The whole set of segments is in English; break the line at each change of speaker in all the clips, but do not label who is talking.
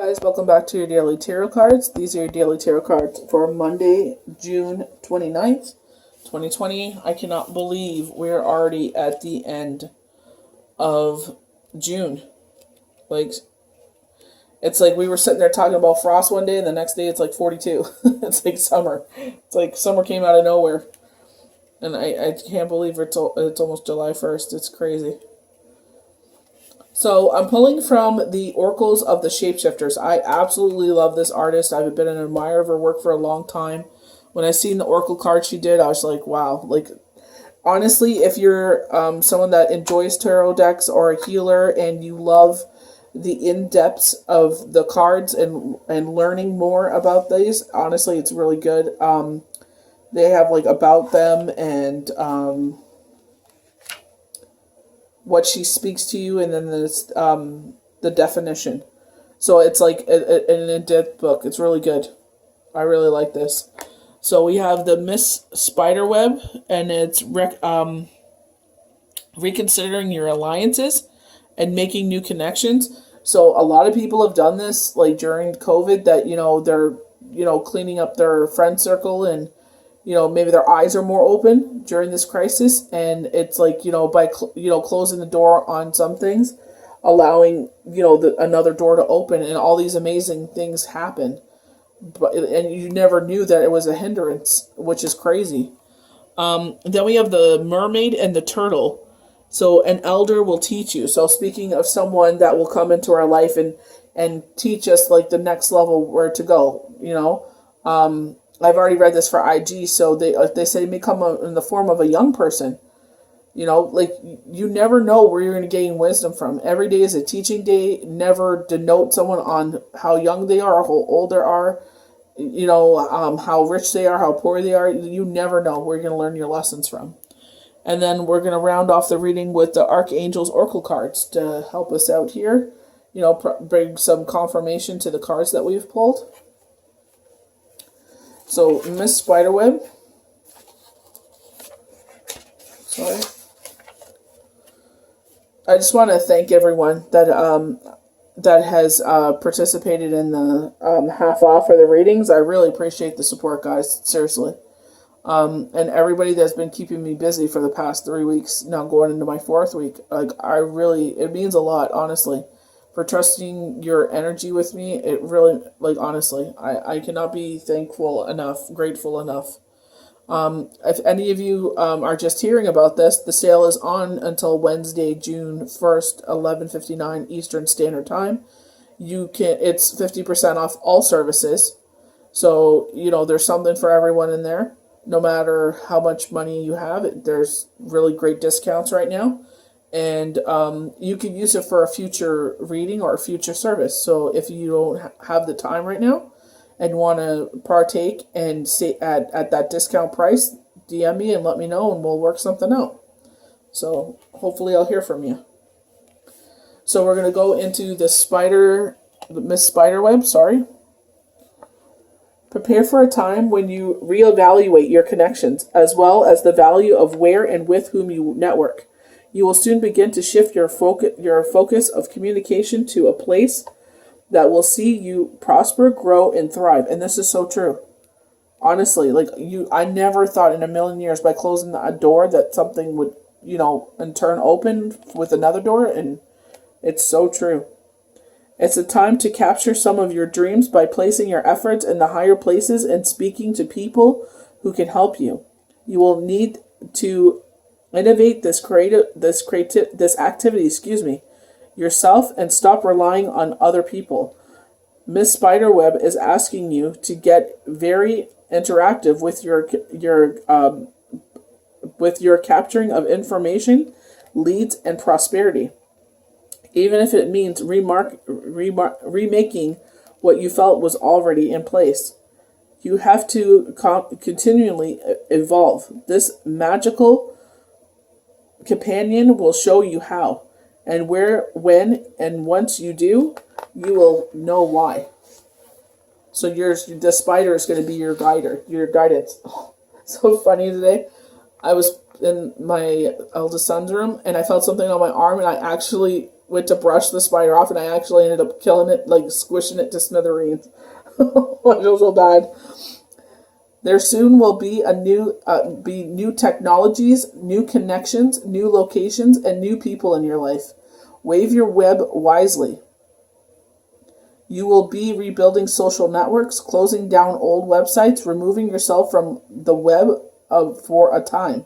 Guys, welcome back to your daily tarot cards. These are your daily tarot cards for Monday, June 29th, 2020. I cannot believe we're already at the end of June. Like, it's like we were sitting there talking about frost one day and the next day it's like 42. It's like summer. It's like summer came out of nowhere. And I can't believe it's almost July 1st. It's crazy. So I'm pulling from the Oracles of the Shapeshifters. I absolutely love this artist. I've been an admirer of her work for a long time. When I seen the Oracle card she did, I was like, wow. Like, honestly, if you're someone that enjoys tarot decks or a healer and you love the in-depths of the cards and learning more about these, honestly, it's really good. They have like about them and what she speaks to you, and then there's the definition. So it's like an in-depth book. It's really good. I really like this. So we have the Miss Spiderweb, and it's reconsidering your alliances and making new connections. So a lot of people have done this, like during COVID, that they're cleaning up their friend circle, and maybe their eyes are more open during this crisis, and it's like, by closing the door on some things, allowing another door to open, and all these amazing things happen. And you never knew that it was a hindrance, which is crazy. Then we have the Mermaid and the Turtle. So an elder will teach you. So speaking of someone that will come into our life and teach us like the next level where to go, I've already read this for IG, so they say it may come in the form of a young person. Like, you never know where you're going to gain wisdom from. Every day is a teaching day. Never denote someone on how young they are, how old they are, how rich they are, how poor they are. You never know where you're going to learn your lessons from. And then we're going to round off the reading with the Archangel's Oracle cards to help us out here. Bring some confirmation to the cards that we've pulled. So, Miss Spiderweb. Sorry. I just want to thank everyone that has participated in the half off for the readings. I really appreciate the support, guys. Seriously. And everybody that's been keeping me busy for the past 3 weeks, now going into my 4th week. Like, it means a lot, honestly. For trusting your energy with me, it really, like, honestly, I cannot be grateful enough. If any of you are just hearing about this, the sale is on until Wednesday, June 1st, 11:59 Eastern Standard Time. It's 50% off all services. So, there's something for everyone in there. No matter how much money you have, there's really great discounts right now. And you can use it for a future reading or a future service. So if you don't have the time right now and want to partake and stay at that discount price, DM me and let me know, and we'll work something out. So hopefully I'll hear from you. So we're going to go into the Miss Spiderweb, sorry. Prepare for a time when you reevaluate your connections, as well as the value of where and with whom you network. You will soon begin to shift your focus of communication to a place that will see you prosper, grow, and thrive. And this is so true. Honestly, I never thought in a million years by closing a door that something would, in turn open with another door, and it's so true. It's a time to capture some of your dreams by placing your efforts in the higher places and speaking to people who can help you. You will need to innovate this activity, yourself, and stop relying on other people. Miss Spiderweb is asking you to get very interactive with your capturing of information, leads, and prosperity. Even if it means remaking what you felt was already in place. You have to continually evolve. This magical companion will show you how, and where, when, and once you do, you will know why. So the spider is going to be your guidance. So funny today. I was in my eldest son's room, and I felt something on my arm, and I actually went to brush the spider off, and I actually ended up killing it, like squishing it to smithereens. I feel so bad. There soon will be new technologies, new connections, new locations, and new people in your life. Wave your web wisely. You will be rebuilding social networks, closing down old websites, removing yourself from the web for a time,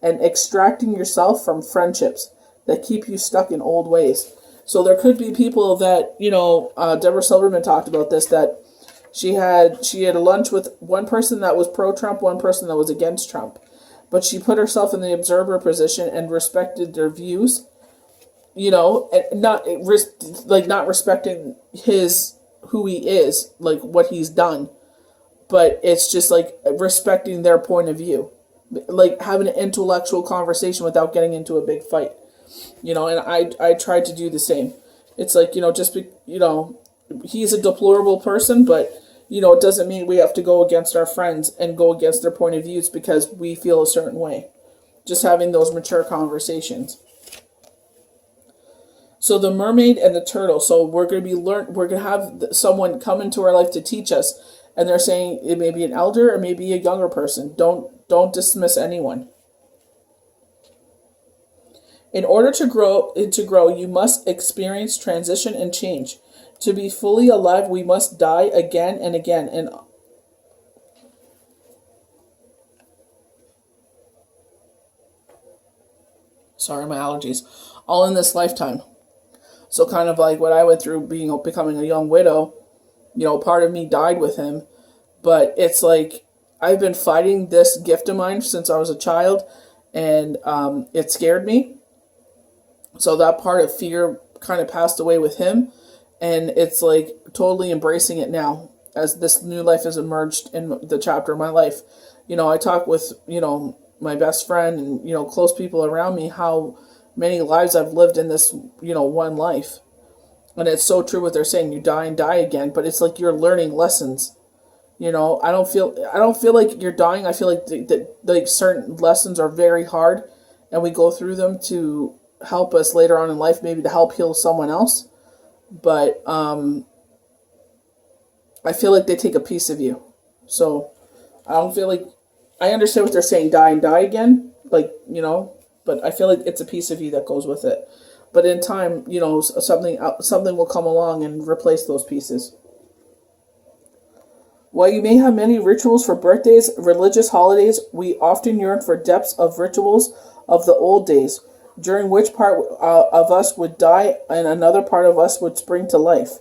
and extracting yourself from friendships that keep you stuck in old ways. So there could be people that, Deborah Silverman talked about this, that she had a lunch with one person that was pro-Trump, one person that was against Trump. But she put herself in the observer position and respected their views, and not respecting who he is, like what he's done, but it's just like respecting their point of view, like having an intellectual conversation without getting into a big fight, and I tried to do the same. It's like, he's a deplorable person, but it doesn't mean we have to go against our friends and go against their point of views because we feel a certain way. Just having those mature conversations. So the mermaid and the turtle. So we're going to have someone come into our life to teach us, and they're saying it may be an elder or maybe a younger person. Don't dismiss anyone. In order to grow, you must experience transition and change. To be fully alive, we must die again and again. And sorry, my allergies. All in this lifetime. So kind of like what I went through becoming a young widow, part of me died with him. But it's like I've been fighting this gift of mine since I was a child, and it scared me. So that part of fear kind of passed away with him, and it's like totally embracing it now as this new life has emerged in the chapter of my life. I talk with, my best friend and, close people around me, how many lives I've lived in this, one life. And it's so true what they're saying, you die and die again, but it's like you're learning lessons. I don't feel like you're dying. I feel like like certain lessons are very hard, and we go through them to help us later on in life, maybe to help heal someone else. But I feel like they take a piece of you. So I don't feel like I understand what they're saying, die and die again, but I feel like it's a piece of you that goes with it. But in time, something will come along and replace those pieces. While you may have many rituals for birthdays, religious holidays, we often yearn for depths of rituals of the old days, during which part of us would die and another part of us would spring to life,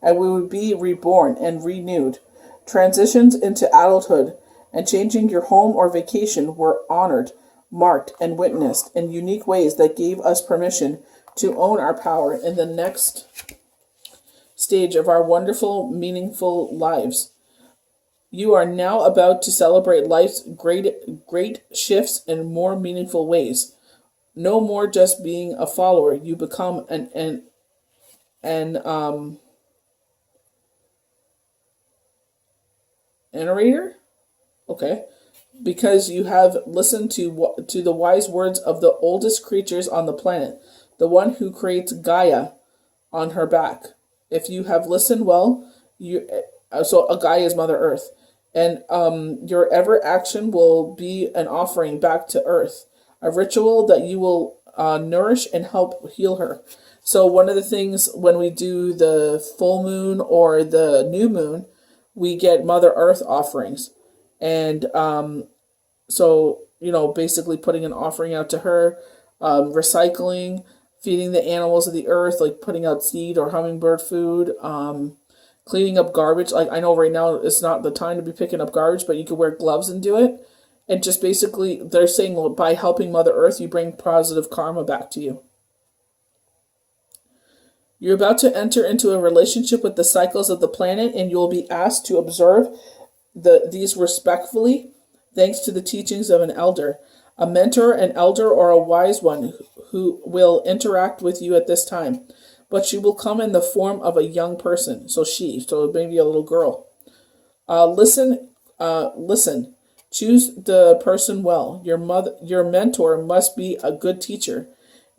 and we would be reborn and renewed. Transitions into adulthood and changing your home or vacation were honored, marked, and witnessed in unique ways that gave us permission to own our power in the next stage of our wonderful, meaningful lives. You are now about to celebrate life's great shifts in more meaningful ways. No more just being a follower. You become an narrator. Okay, because you have listened to the wise words of the oldest creatures on the planet, the one who creates Gaia on her back. If you have listened well, so a Gaia is Mother Earth, and your ever action will be an offering back to Earth, a ritual that you will nourish and help heal her. So one of the things when we do the full moon or the new moon, we get Mother Earth offerings. And basically putting an offering out to her, recycling, feeding the animals of the earth, like putting out seed or hummingbird food, cleaning up garbage. Like I know right now it's not the time to be picking up garbage, but you could wear gloves and do it. And just basically, they're saying, well, by helping Mother Earth, you bring positive karma back to you. You're about to enter into a relationship with the cycles of the planet, and you'll be asked to observe these respectfully, thanks to the teachings of an elder, a mentor, an elder, or a wise one who will interact with you at this time. But she will come in the form of a young person, so maybe a little girl. Listen. Choose the person well. Your mentor must be a good teacher,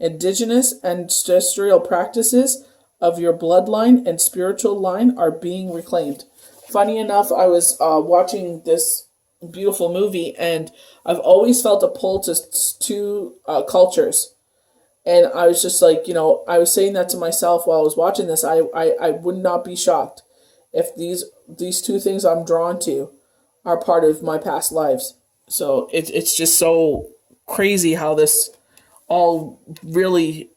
Indigenous ancestral practices of your bloodline and spiritual line are being reclaimed. Funny enough, I was watching this beautiful movie, and I've always felt a pull to two cultures. And I was just like, I was saying that to myself while I was watching this. I would not be shocked if these two things I'm drawn to are part of my past lives. So it's just so crazy how this all really,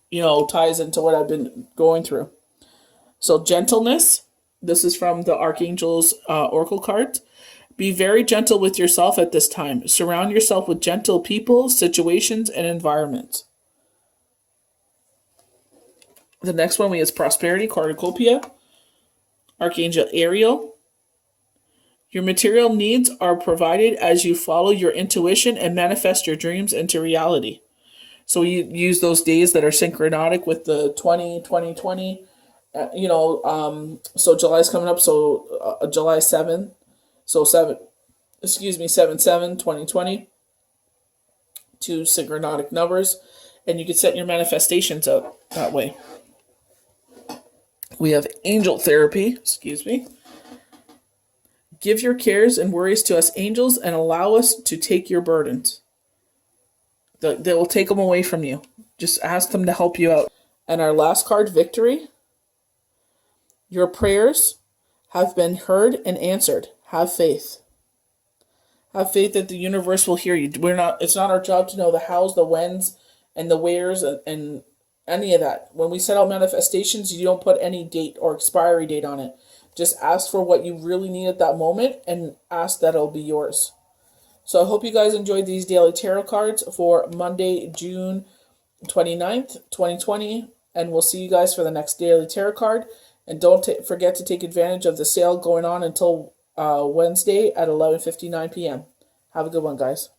ties into what I've been going through. So gentleness, this is from the Archangel's Oracle card. Be very gentle with yourself at this time. Surround yourself with gentle people, situations, and environments. The next one we have prosperity, cornucopia, Archangel Ariel. Your material needs are provided as you follow your intuition and manifest your dreams into reality. So you use those days that are synchronic with the 2020. So July's coming up. So July 7th. So 7/7/2020. Two synchronic numbers. And you can set your manifestations up that way. We have angel therapy. Give your cares and worries to us angels and allow us to take your burdens. They will take them away from you. Just ask them to help you out. And our last card, victory. Your prayers have been heard and answered. Have faith. Have faith that the universe will hear you. It's not our job to know the hows, the whens, and the wheres, and any of that. When we set out manifestations, you don't put any date or expiry date on it. Just ask for what you really need at that moment and ask that it'll be yours. So I hope you guys enjoyed these daily tarot cards for Monday, June 29th, 2020. And we'll see you guys for the next daily tarot card. And don't forget to take advantage of the sale going on until Wednesday at 11:59 p.m. Have a good one, guys.